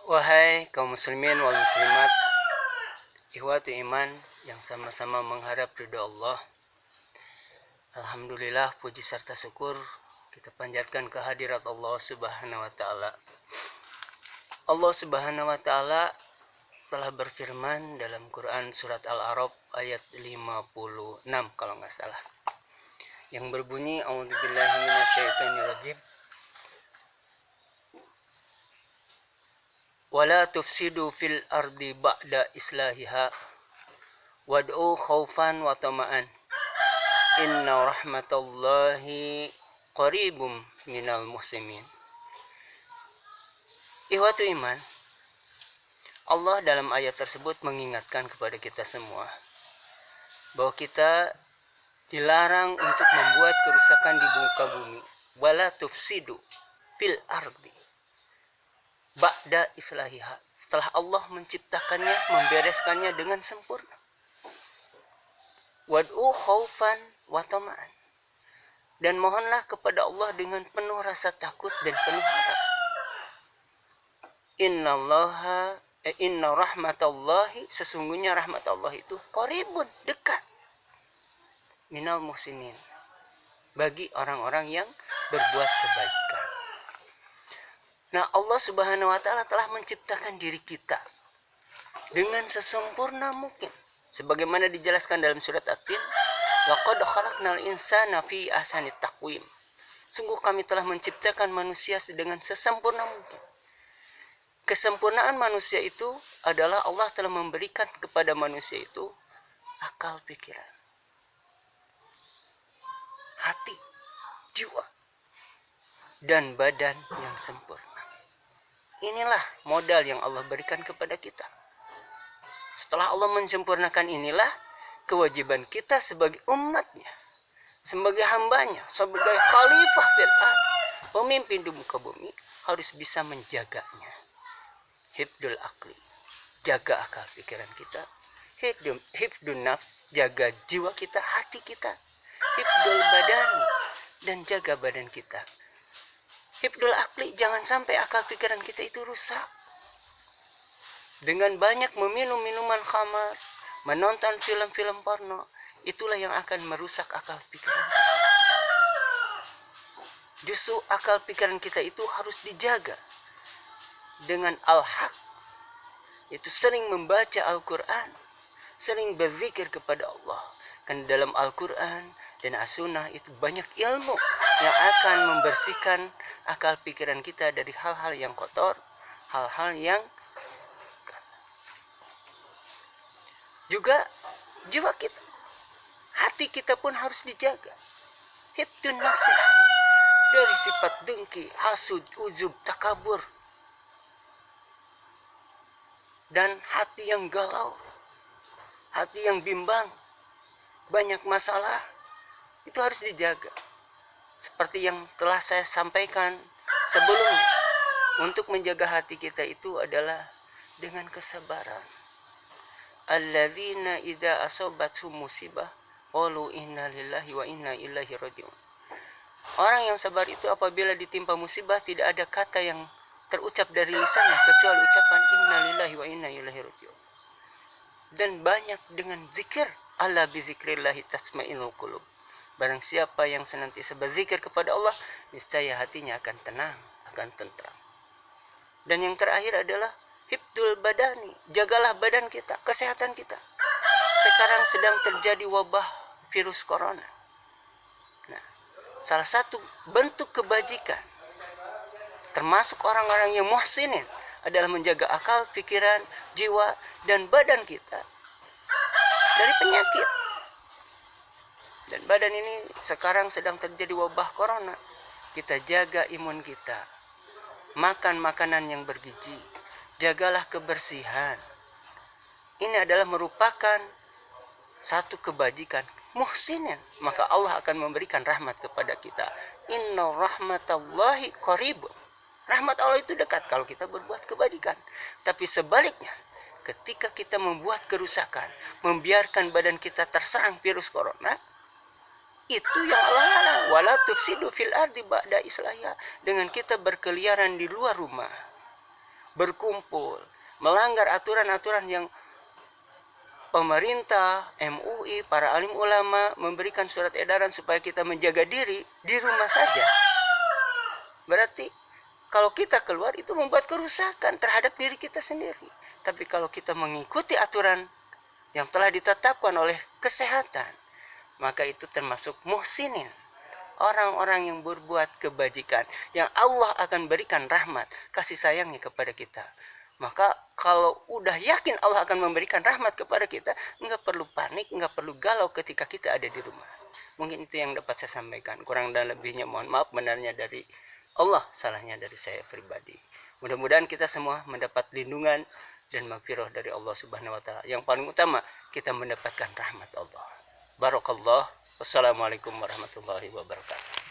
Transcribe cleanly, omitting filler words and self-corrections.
Wahai kaum muslimin wal muslimat, ikhwati iman yang sama-sama mengharap ridha Allah. Alhamdulillah, puji serta syukur kita panjatkan kehadirat Allah Subhanahu wa taala. Allah Subhanahu wa taala telah berfirman dalam Quran surat Al-A'raf ayat 56 kalau nggak salah, yang berbunyi a'udzubillahi minasyaitonirrajim. Wala tufsidu fil ardi ba'da islahiha wad'u khaufan wa tama'an inna rahmatallahi qaribum minal muslimin. Ikhwatu iman, Allah dalam ayat tersebut mengingatkan kepada kita semua bahwa kita dilarang untuk membuat kerusakan di muka bumi. Wala tufsidu fil ardi ba'da islahiha, setelah Allah menciptakannya, membereskannya dengan sempurna. Wad'u khaufan wa tama'an, dan mohonlah kepada Allah dengan penuh rasa takut dan penuh harap. Inna rahmatallahi, sesungguhnya rahmat Allah itu qaribun, dekat, minal muhsinin, bagi orang-orang yang berbuat kebaikan. Nah, Allah Subhanahu wa taala telah menciptakan diri kita dengan sesempurna mungkin, sebagaimana dijelaskan dalam surat At-Tin, laqad khalaqnal insana fi ahsani taqwim. Sungguh kami telah menciptakan manusia dengan sesempurna mungkin. Kesempurnaan manusia itu adalah Allah telah memberikan kepada manusia itu akal pikiran, hati, jiwa, dan badan yang sempurna. Inilah modal yang Allah berikan kepada kita. Setelah Allah menyempurnakan, inilah kewajiban kita sebagai umatnya, sebagai hambanya, sebagai khalifah fil ardh, pemimpin di muka bumi, harus bisa menjaganya. Hifdul akli, jaga akal pikiran kita. Hifdun nafs, jaga jiwa kita, hati kita. Hifdul badani, dan jaga badan kita. Hifdul akli, jangan sampai akal pikiran kita itu rusak dengan banyak meminum minuman khamar, menonton film-film porno. Itulah yang akan merusak akal pikiran kita. Justru akal pikiran kita itu harus dijaga dengan al-haq, yaitu sering membaca Al-Quran, sering berzikir kepada Allah. Kan dalam Al-Quran dan As-Sunnah itu banyak ilmu yang akan membersihkan akal pikiran kita dari hal-hal yang kotor, hal-hal yang kasar. Juga jiwa kita, hati kita pun harus dijaga. Hifdun nafsi, dari sifat dengki, hasud, ujub, takabur, dan hati yang galau, hati yang bimbang, banyak masalah, itu harus dijaga. Seperti yang telah saya sampaikan sebelumnya, untuk menjaga hati kita itu adalah dengan kesabaran. Alladzina idza asabathum musibah qalu inna lillahi wa inna ilaihi raji'un. Orang yang sabar itu apabila ditimpa musibah, tidak ada kata yang terucap dari lisannya kecuali ucapan inna lillahi wa inna ilaihi raji'un. Dan banyak dengan zikir, ala bi zikrillahi tatma'innul qulub. Barang siapa yang senantiasa berzikir kepada Allah, niscaya hatinya akan tenang, akan tentram. Dan yang terakhir adalah hifdul badani, jagalah badan kita, kesehatan kita. Sekarang sedang terjadi wabah virus corona. Nah, salah satu bentuk kebajikan, termasuk orang-orang yang muhsinin, adalah menjaga akal, pikiran, jiwa, dan badan kita dari penyakit. Dan badan ini sekarang sedang terjadi wabah corona. Kita jaga imun kita, makan makanan yang bergizi, jagalah kebersihan. Ini adalah merupakan satu kebajikan muhsinin, maka Allah akan memberikan rahmat kepada kita. Inna rahmatallahi qaribun, rahmat Allah itu dekat kalau kita berbuat kebajikan. Tapi sebaliknya, ketika kita membuat kerusakan, membiarkan badan kita terserang virus corona, itu yang Allah larang. Wala tufsidu fil ardi ba'da islahiha, dengan kita berkeliaran di luar rumah, berkumpul, melanggar aturan-aturan yang pemerintah, MUI, para alim ulama memberikan surat edaran supaya kita menjaga diri di rumah saja. Berarti kalau kita keluar itu membuat kerusakan terhadap diri kita sendiri. Tapi kalau kita mengikuti aturan yang telah ditetapkan oleh kesehatan, maka itu termasuk muhsinin, orang-orang yang berbuat kebajikan, yang Allah akan berikan rahmat, kasih sayangnya kepada kita. Maka kalau udah yakin Allah akan memberikan rahmat kepada kita, nggak perlu panik, nggak perlu galau ketika kita ada di rumah. Mungkin itu yang dapat saya sampaikan. Kurang dan lebihnya mohon maaf, benarnya dari Allah, salahnya dari saya pribadi. Mudah-mudahan kita semua mendapat lindungan dan maghfirah dari Allah Subhanahu wa taala. Yang paling utama, kita mendapatkan rahmat Allah. Barakallah. Wassalamualaikum warahmatullahi wabarakatuh.